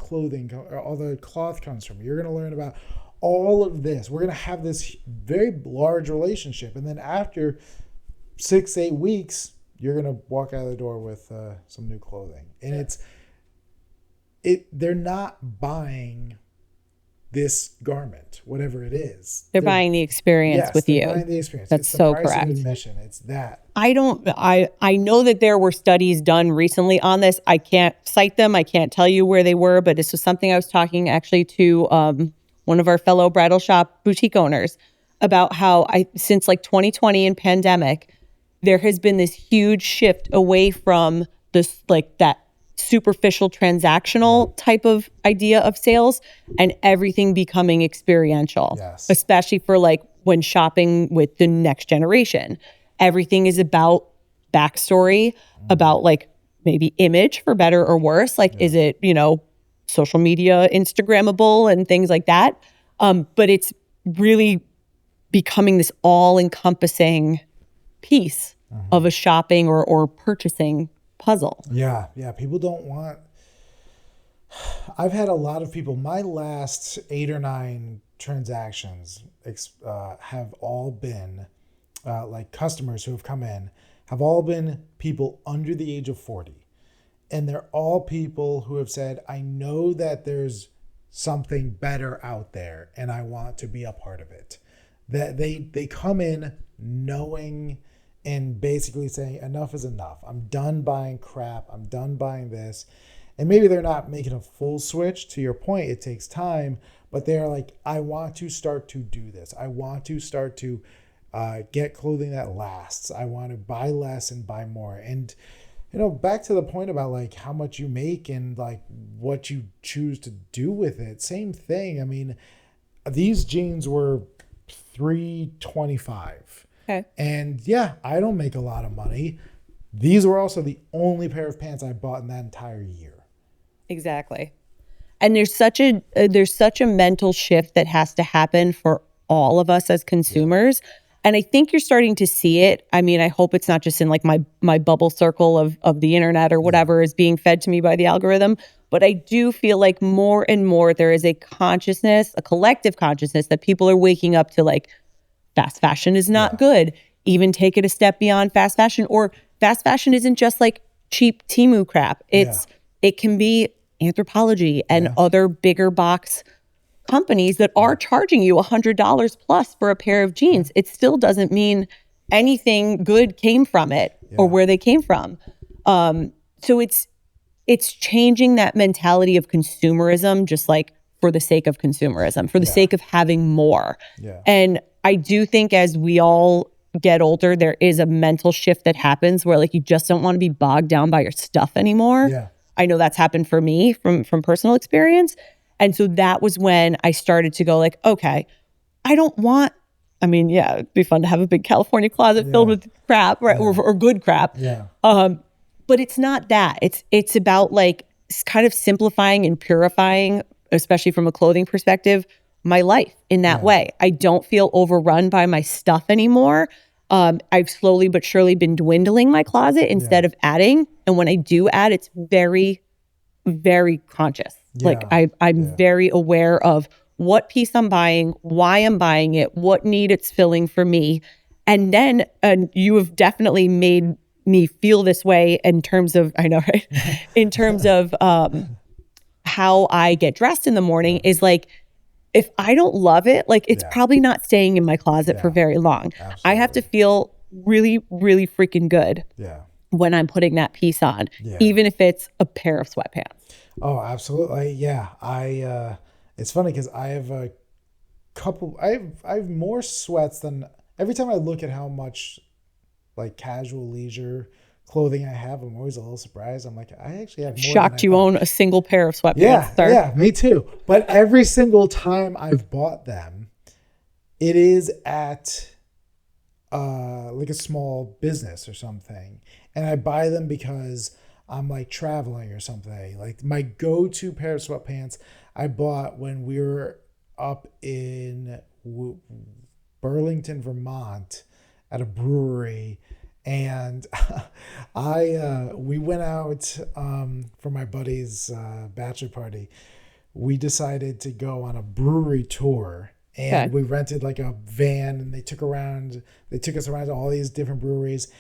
all the cloth comes from. You're going to learn about all of this. We're going to have this very large relationship. And then after 6-8 weeks, you're going to walk out of the door with some new clothing. And they're not buying this garment, whatever it is. They're buying the experience with they're you. buying the experience. That's it's the so price correct. of admission. It's that. I know that there were studies done recently on this. I can't cite them. I can't tell you where they were, but this was something I was talking actually to one of our fellow bridal shop boutique owners about how since like 2020 and pandemic, there has been this huge shift away from this, like that superficial transactional type of idea of sales and everything becoming experiential, Yes. especially for like when shopping with the next generation. Everything is about backstory, about like maybe image for better or worse. Like, is it, social media, Instagrammable and things like that? But it's really becoming this all-encompassing piece of a shopping or purchasing puzzle. Yeah. People don't want. I've had a lot of people. My last 8 or 9 transactions have all been like customers who have come in have all been people under the age of 40, and they're all people who have said, "I know that there's something better out there, and I want to be a part of it." That they come in knowing and basically saying, enough is enough. I'm done buying crap. I'm done buying this. And maybe they're not making a full switch. To your point, it takes time, but they're like, I want to start to do this. I want to start to get clothing that lasts. I want to buy less and buy more. And, back to the point about like how much you make and like what you choose to do with it. Same thing. I mean, these jeans were $325. Okay. And yeah, I don't make a lot of money. These were also the only pair of pants I bought in that entire year. Exactly. And there's such a mental shift that has to happen for all of us as consumers. Yeah. And I think you're starting to see it. I mean, I hope it's not just in like my bubble circle of the internet or whatever is being fed to me by the algorithm. But I do feel like more and more there is a consciousness, a collective consciousness that people are waking up to, like, fast fashion is not good. Even take it a step beyond fast fashion, or fast fashion isn't just like cheap Temu crap. It can be Anthropology and other bigger box companies that are charging you $100 plus for a pair of jeans. It still doesn't mean anything good came from it or where they came from. So it's changing that mentality of consumerism, just like for the sake of consumerism, for the sake of having more. And I do think as we all get older, there is a mental shift that happens where like you just don't want to be bogged down by your stuff anymore. I know that's happened for me from personal experience. And so that was when I started to go like, okay, it'd be fun to have a big California closet filled with crap, right? Or good crap. But it's not that. It's about like kind of simplifying and purifying, especially from a clothing perspective, my life in that way. I don't feel overrun by my stuff anymore. I've slowly but surely been dwindling my closet instead of adding. And when I do add, it's very, very conscious. Like I'm very aware of what piece I'm buying, why I'm buying it, what need it's filling for me. And then you have definitely made me feel this way in terms of, I know, right? In terms of how I get dressed in the morning is like, if I don't love it, like it's probably not staying in my closet for very long. Absolutely. I have to feel really, really freaking good when I'm putting that piece on, even if it's a pair of sweatpants. Oh, absolutely. Yeah. It's funny because I have a couple, I have more sweats than, every time I look at how much like casual leisure clothing I have, I'm always a little surprised. I'm like, I actually have more. Shocked you own a single pair of sweatpants. Yeah, me too. But every single time I've bought them, it is at like a small business or something. And I buy them because I'm like traveling or something. Like my go-to pair of sweatpants I bought when we were up in Burlington, Vermont at a brewery. And we went out for my buddy's bachelor party. We decided to go on a brewery tour, and we rented like a van, and they took us around to all these different breweries.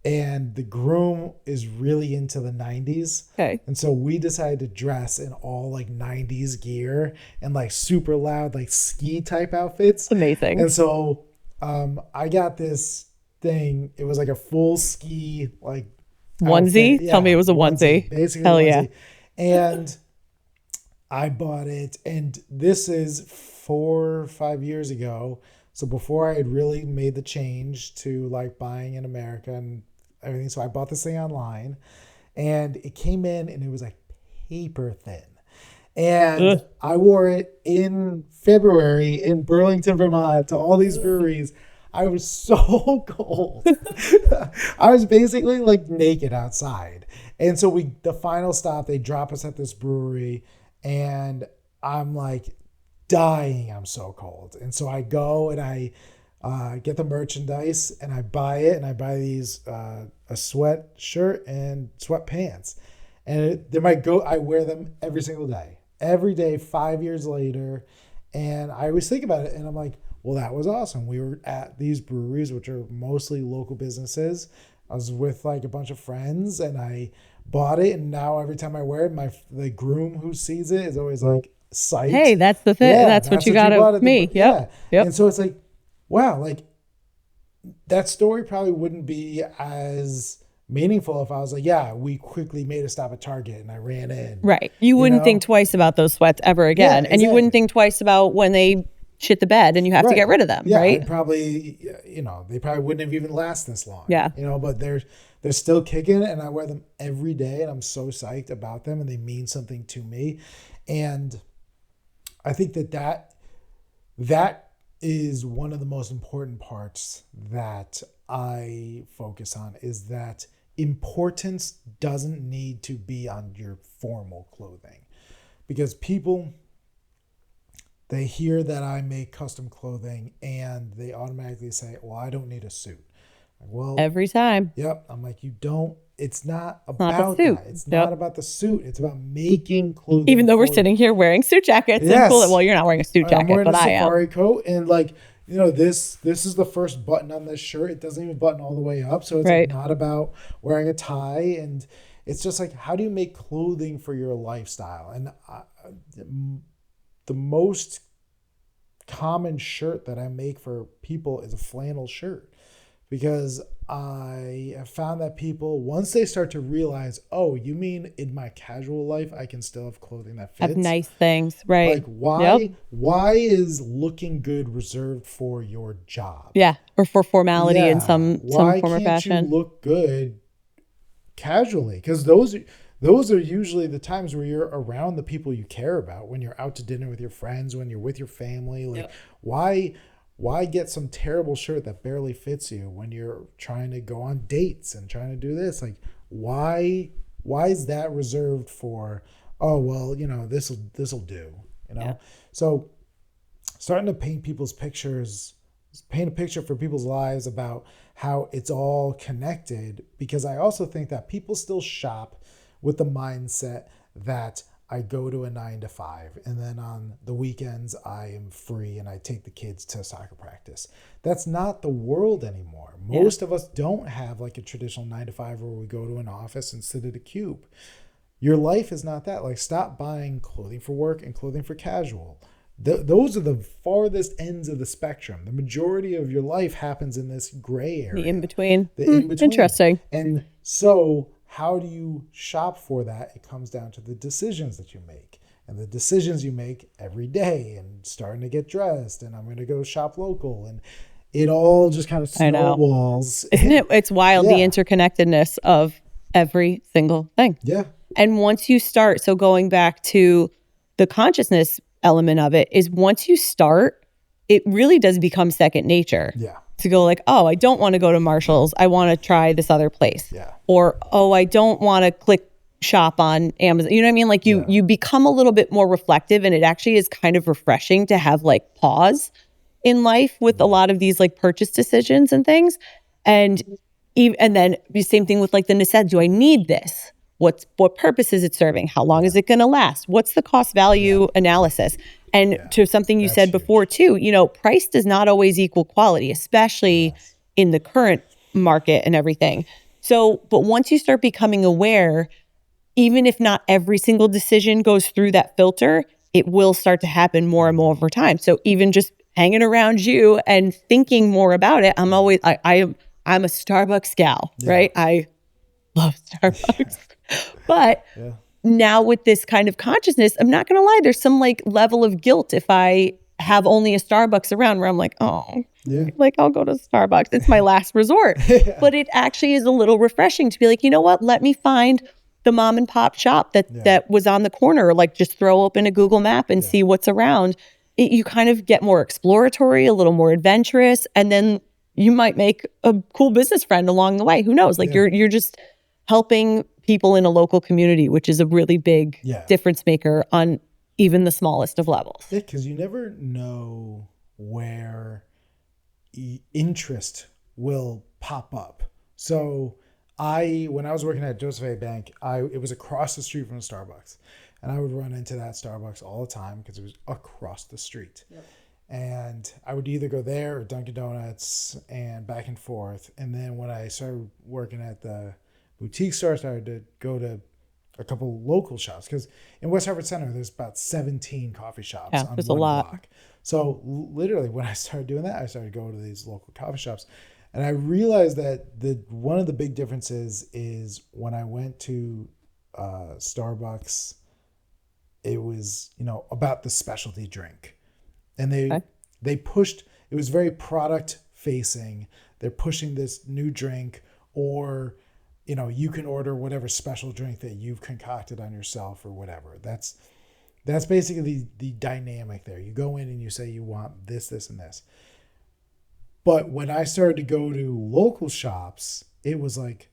and the groom is really into the 90s. Okay. And so we decided to dress in all like 90s gear and like super loud like ski type outfits. Amazing. And so I got this thing. It was like a full ski like Onesie? outfit. Yeah, Tell me it was a onesie. basically Hell a yeah. onesie. And I bought it, and this is 4 or 5 years ago. So before I had really made the change to like buying in America and everything. So I bought this thing online, and it came in and it was like paper thin. And Ugh. I wore it in February in Burlington, Vermont to all these breweries. I was so cold. I was basically like naked outside. And so the final stop, they drop us at this brewery, and I'm like dying. I'm so cold. And so I go and I get the merchandise and I buy it, and I buy these a sweatshirt and sweatpants. And I wear them every day, 5 years later. And I always think about it, and I'm like, well, that was awesome. We were at these breweries, which are mostly local businesses. I was with like a bunch of friends, and I bought it. And now every time I wear it, the groom who sees it is always like psyched. Hey, that's the thing. Yeah, that's what you got of me. Yep. And so it's like, wow, like that story probably wouldn't be as meaningful if I was like, yeah, we quickly made a stop at Target and I ran in. Right. You wouldn't think twice about those sweats ever again. Yeah, and you wouldn't exactly. think twice about when they shit the bed and you have to get rid of them. Yeah, right. I'd probably, they probably wouldn't have even last this long. Yeah. But they're still kicking, and I wear them every day, and I'm so psyched about them, and they mean something to me. And I think that is one of the most important parts that I focus on, is that importance doesn't need to be on your formal clothing, because people, they hear that I make custom clothing and they automatically say, well, I don't need a suit. Like, well, every time. Yep. I'm like, you don't, it's not not about the suit. that. It's not about the suit. It's about making clothing. Even though we're for sitting here wearing suit jackets. Yes. And cool. Well, you're not wearing a suit jacket, I'm wearing but a I am. safari coat, and like, this is the first button on this shirt. It doesn't even button all the way up. So it's Right. like not about wearing a tie. And it's just like, how do you make clothing for your lifestyle? And the most common shirt that I make for people is a flannel shirt, because I have found that people, once they start to realize, oh, you mean in my casual life I can still have clothing that fits? Have nice things, right? Like, why Yep. why is looking good reserved for your job? Yeah, or for formality in Yeah. some Why form or can't fashion. you look good casually? Because those are usually the times where you're around the people you care about, when you're out to dinner with your friends, when you're with your family. Like, Yep. why get some terrible shirt that barely fits you when you're trying to go on dates and trying to do this? Like, why is that reserved for, oh, well, this'll do, Yeah. So starting to paint a picture for people's lives about how it's all connected, because I also think that people still shop with the mindset that I go to a 9 to 5, and then on the weekends I am free and I take the kids to soccer practice. That's not the world anymore. Most of us don't have like a traditional 9 to 5 where we go to an office and sit at a cube. Your life is not that. Like, stop buying clothing for work and clothing for casual. Those are the farthest ends of the spectrum. The majority of your life happens in this gray area. The in-between. The in-between. Interesting. And so how do you shop for that? It comes down to the decisions that you make, and the decisions you make every day, and starting to get dressed, and I'm going to go shop local, and it all just kind of snowballs. Isn't it? It's wild, the Yeah. interconnectedness of every single thing. Yeah. And once you start, so going back to the consciousness element of it, is once you start, it really does become second nature. Yeah. To go like, oh, I don't want to go to Marshall's. I want to try this other place. Yeah. Or, oh, I don't want to click shop on Amazon. You know what I mean? Like you become a little bit more reflective, and it actually is kind of refreshing to have like pause in life with a lot of these like purchase decisions and things. And then the same thing with like the necessity. Do I need this? What purpose is it serving? How long is it going to last? What's the cost value analysis? And to something you said before too, price does not always equal quality, especially in the current market and everything. So, but once you start becoming aware, even if not every single decision goes through that filter, it will start to happen more and more over time. So even just hanging around you and thinking more about it, I'm a Starbucks gal, right? I love Starbucks. But now with this kind of consciousness, I'm not going to lie, there's some like level of guilt if I have only a Starbucks around where I'm like, oh, like I'll go to Starbucks. It's my last resort. But it actually is a little refreshing to be like, you know what? Let me find the mom and pop shop that was on the corner. Like just throw open a Google map and see what's around. You kind of get more exploratory, a little more adventurous, and then you might make a cool business friend along the way. Who knows? Like you're just helping people in a local community, which is a really big difference maker on even the smallest of levels. Yeah, because you never know where interest will pop up. So when I was working at Joseph A. Bank, it was across the street from a Starbucks. And I would run into that Starbucks all the time because it was across the street. And I would either go there or Dunkin' Donuts and back and forth. And then when I started working at the boutique store, I started to go to a couple local shops because in West Hartford Center, there's about 17 coffee shops on one block. So literally when I started doing that, I started going to these local coffee shops. And I realized that one of the big differences is when I went to Starbucks, it was, about the specialty drink. And they pushed, it was very product facing. They're pushing this new drink or you can order whatever special drink that you've concocted on yourself or whatever. That's basically the dynamic there. You go in and you say you want this, this, and this. But when I started to go to local shops, it was like,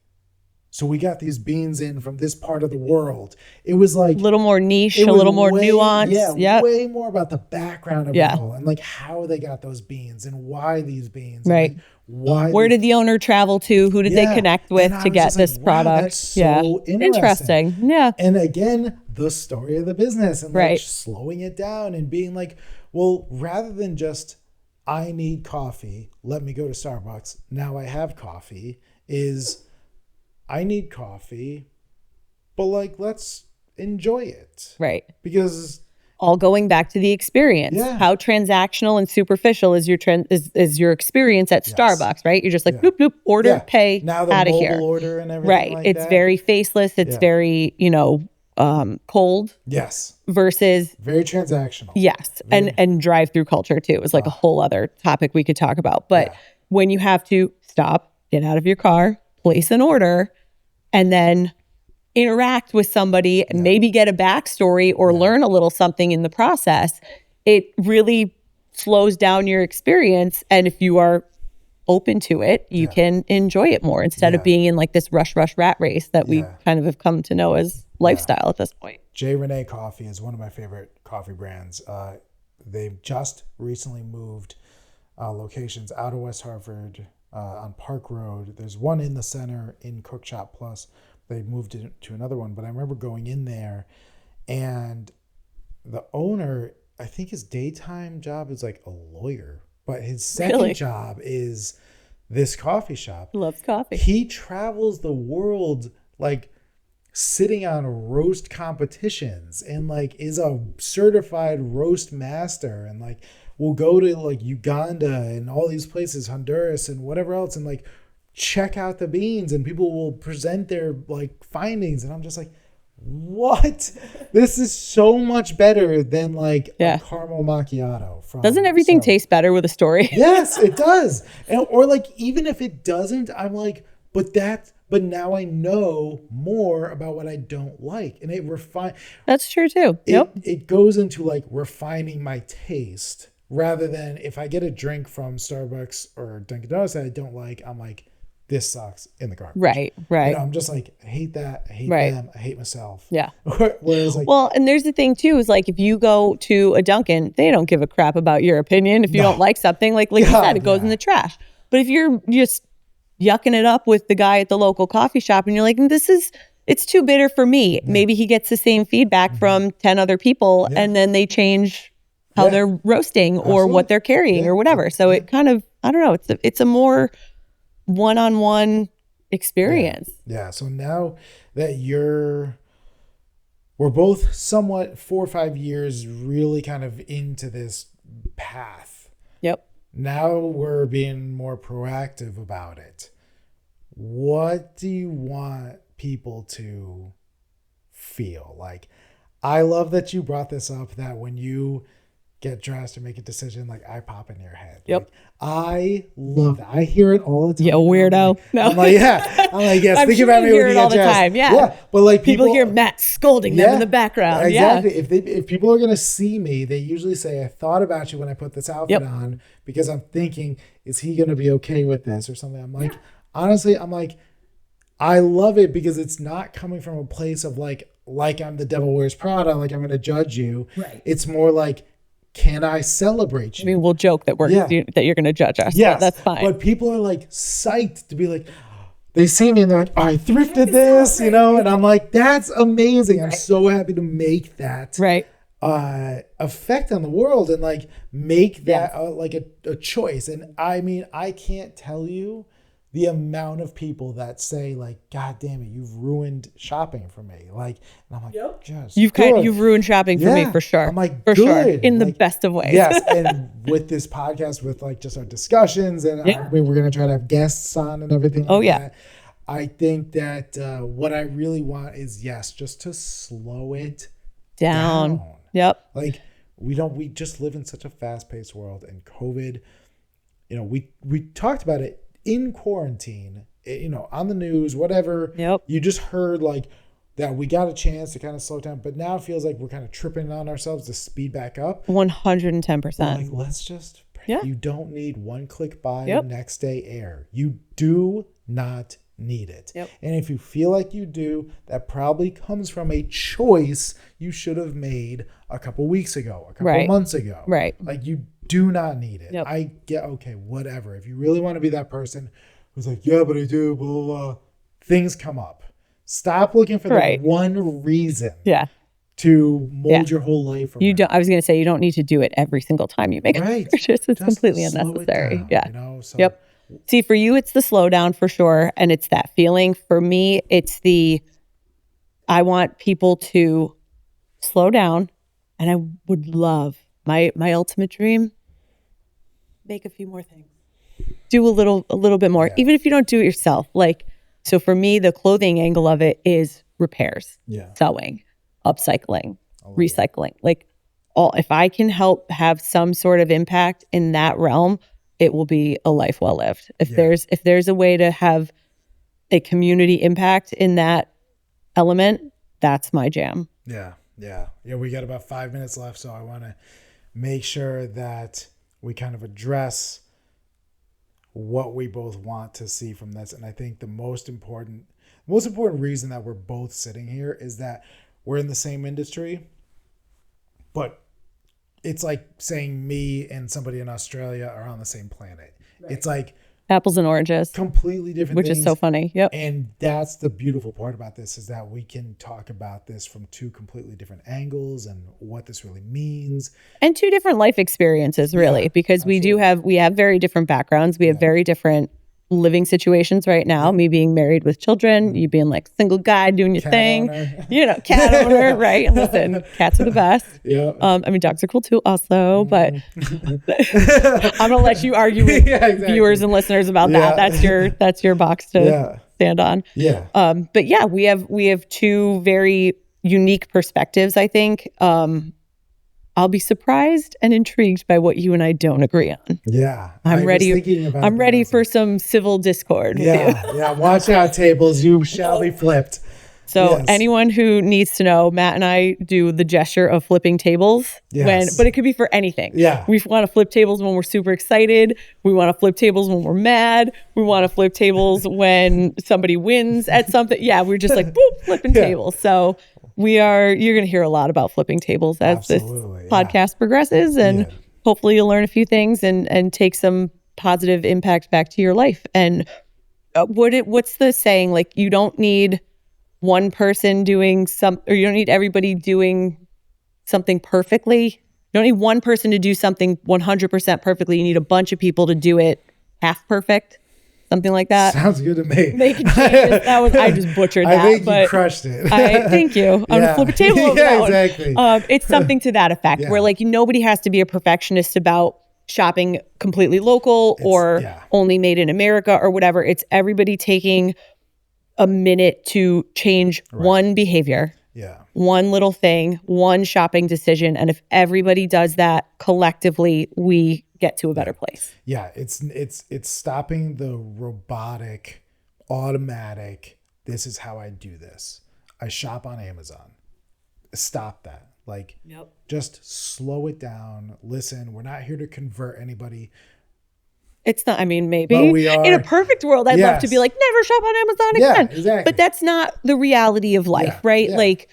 so we got these beans in from this part of the world. It was like a little more niche, a little more nuanced. Yeah, way more about the background of it all and like how they got those beans and why these beans. Right. And like where did the owner travel to? Who did they connect with to get this product? That's so interesting. Yeah. And again, the story of the business and like slowing it down and being like, well, rather than just, I need coffee, let me go to Starbucks. Now I have coffee I need coffee, but like, let's enjoy it. Right. Because all going back to the experience. Yeah. How transactional and superficial is your is your experience at Starbucks, right? You're just like, bloop, bloop, order, pay, now the out of mobile here. order and everything right. like It's that. very faceless. It's very, cold. Yes. Versus very transactional. Yes. And drive-through culture too is like a whole other topic we could talk about. But when you have to stop, get out of your car, place an order, and then interact with somebody and maybe get a backstory or learn a little something in the process, it really slows down your experience. And if you are open to it, you can enjoy it more instead of being in like this rush rat race that we kind of have come to know as lifestyle at this point. J. Renee Coffee is one of my favorite coffee brands. They've just recently moved locations out of West Hartford on Park Road. There's one in the center in Cookshop Plus. They moved it to another one, but I remember going in there and the owner, I think his daytime job is like a lawyer, but his second job is this coffee shop. Loves coffee. He travels the world like sitting on roast competitions and like is a certified roast master and like will go to like Uganda and all these places, Honduras and whatever else, and like check out the beans and people will present their like findings. And I'm just like, what? This is so much better than like a caramel macchiato. Doesn't everything taste better with a story? Yes, it does. Or like, even if it doesn't, I'm like, but now I know more about what I don't like. And That's true too. It goes into like refining my taste rather than if I get a drink from Starbucks or Dunkin' Donuts that I don't like, I'm like, this sucks in the garbage. Right. I'm just like, I hate that. I hate them. I hate myself. Yeah. Whereas like, well, and there's the thing too, is like, if you go to a Dunkin', they don't give a crap about your opinion. If you don't like something, like you said, it goes in the trash. But if you're just yucking it up with the guy at the local coffee shop and you're like, it's too bitter for me. Maybe he gets the same feedback from 10 other people and then they change how they're roasting or what they're carrying or whatever. So it kind of, I don't know, it's a more one-on-one experience. Yeah. So now that we're both somewhat 4 or 5 years really kind of into this path. Yep. Now we're being more proactive about it. What do you want people to feel? Like, I love that you brought this up, that when you get dressed or make a decision, like, I pop in your head. Yep. Like, I love that. I hear it all the time. Yeah, weirdo. I'm like, yes, I'm think sure about you me hear when it you all get the dressed. time. Yeah. But like people hear Matt scolding them in the background. Exactly. Yeah. If people are gonna see me, they usually say, I thought about you when I put this outfit on, because I'm thinking, is he gonna be okay with this or something? I'm like, honestly, I love it because it's not coming from a place of like I'm the devil wears Prada, like I'm gonna judge you. Right. It's more like, can I celebrate you? I mean, we'll joke that that you're going to judge us. Yes, that's fine. But people are like psyched to be like, they see me and they're like, oh, I thrifted this, you know? And I'm like, that's amazing. I'm so happy to make that effect on the world and like make that like a choice. And I mean, I can't tell you the amount of people that say like, God damn it, you've ruined shopping for me. Like, and I'm like, just you've ruined shopping for me for sure. I'm like, for good. Sure. In the like, best of ways. Yes. And with this podcast, with like just our discussions and we're going to try to have guests on and everything. That, I think that what I really want is, just to slow it down. Yep. Like we just live in such a fast paced world, and COVID, you know, we talked about it in quarantine, you know, on the news, whatever. Yep. You just heard like that we got a chance to kind of slow down, but now it feels like we're kind of tripping on ourselves to speed back up. 110%. Like, let's just, you don't need one click buy next day air. You do not need it. Yep. And if you feel like you do, that probably comes from a choice you should have made a couple weeks ago, a couple months ago. Right. Like, you do not need it. Yep. I get, okay, whatever. If you really want to be that person who's like, yeah, but I do, blah, blah, blah. Things come up. Stop looking for the one reason to mold your whole life around. You don't. I was going to say, you don't need to do it every single time you make a purchase. It's completely unnecessary. You know, so. Yep. See, for you, it's the slowdown for sure. And it's that feeling. For me, it's I want people to slow down. And I would love my ultimate dream, make a few more things. Do a little bit more, even if you don't do it yourself. Like, so for me, the clothing angle of it is repairs, sewing, upcycling, recycling. Like, if I can help have some sort of impact in that realm, it will be a life well lived. If there's a way to have a community impact in that element, that's my jam. Yeah. We got about 5 minutes left, so I want to make sure that we kind of address what we both want to see from this. And I think the most important reason that we're both sitting here is that we're in the same industry, but it's like saying me and somebody in Australia are on the same planet. Right. It's like apples and oranges, completely different which things. Is so funny. Yep. And that's the beautiful part about this, is that we can talk about this from two completely different angles and what this really means, and two different life experiences, really, because absolutely. we have very different backgrounds. We have very different living situations right now. Me being married with children, you being like single guy doing your thing, cat owner, right? Listen, cats are the best. Yeah. I mean, dogs are cool too, also. But I'm gonna let you argue with viewers and listeners about that. That's your box to stand on. Yeah. But yeah, we have two very unique perspectives, I think. I'll be surprised and intrigued by what you and I don't agree on. Yeah. I'm ready for some civil discord. Yeah. Watch out, tables. You shall be flipped. So anyone who needs to know, Matt and I do the gesture of flipping tables but it could be for anything. Yeah. We want to flip tables when we're super excited. We want to flip tables when we're mad. We want to flip tables when somebody wins at something. Yeah. We're just like, boop, flipping tables. So you're going to hear a lot about flipping tables as this podcast progresses, and hopefully you'll learn a few things and take some positive impact back to your life. And what's the saying? Like, you don't need one person doing or you don't need everybody doing something perfectly. You don't need one person to do something 100% perfectly. You need a bunch of people to do it half perfect. something like that. Sounds good to me. Making changes. I just butchered that. I think but you crushed it. thank you. I'm gonna flip a table over yeah, that one. exactly. It's something to that effect, where like nobody has to be a perfectionist about shopping completely local or only made in America or whatever. It's everybody taking a minute to change one behavior. Yeah. One little thing, one shopping decision. And if everybody does that collectively, we get to a better place. Yeah. It's stopping the robotic, automatic, this is how I do this. I shop on Amazon. Stop that. Like, just slow it down. Listen, we're not here to convert anybody. It's not, I mean, maybe we are, in a perfect world, I'd love to be like, never shop on Amazon again. Yeah, exactly. But that's not the reality of life, right? Yeah. Like,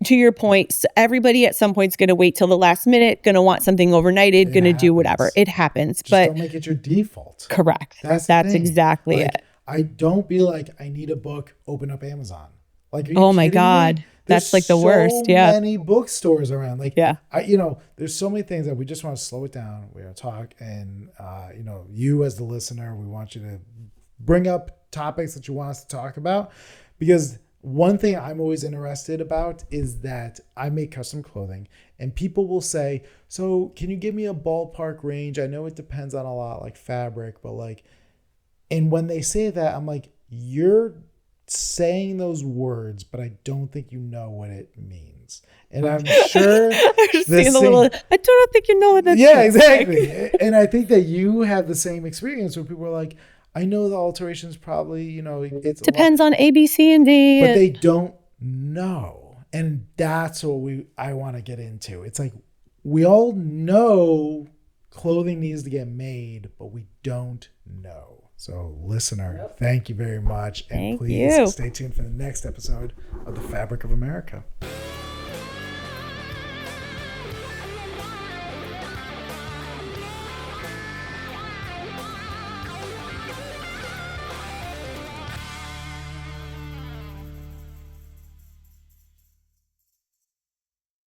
to your point, everybody at some point is going to wait till the last minute, going to want something overnighted, going to do whatever. It happens. Just but don't make it your default. Correct. That's exactly it. I don't be like, I need a book, open up Amazon. Like, are you oh my kidding God. me? That's like the worst. Yeah. So many bookstores around. Like, yeah. There's so many things that we just want to slow it down. We want to talk. And, you as the listener, we want you to bring up topics that you want us to talk about. Because one thing I'm always interested about is that I make custom clothing and people will say, so can you give me a ballpark range? I know it depends on a lot like fabric, but like, and when they say that, I'm like, you're saying those words, but I don't think you know what it means. And I'm sure I don't think you know what that means. Yeah, exactly. And I think that you have the same experience where people are like, I know the alterations probably, it depends on A, B, C, and D. But they don't know. And that's what I want to get into. It's like, we all know clothing needs to get made, but we don't know. So, listener, thank you very much. And please stay tuned for the next episode of The Fabric of America.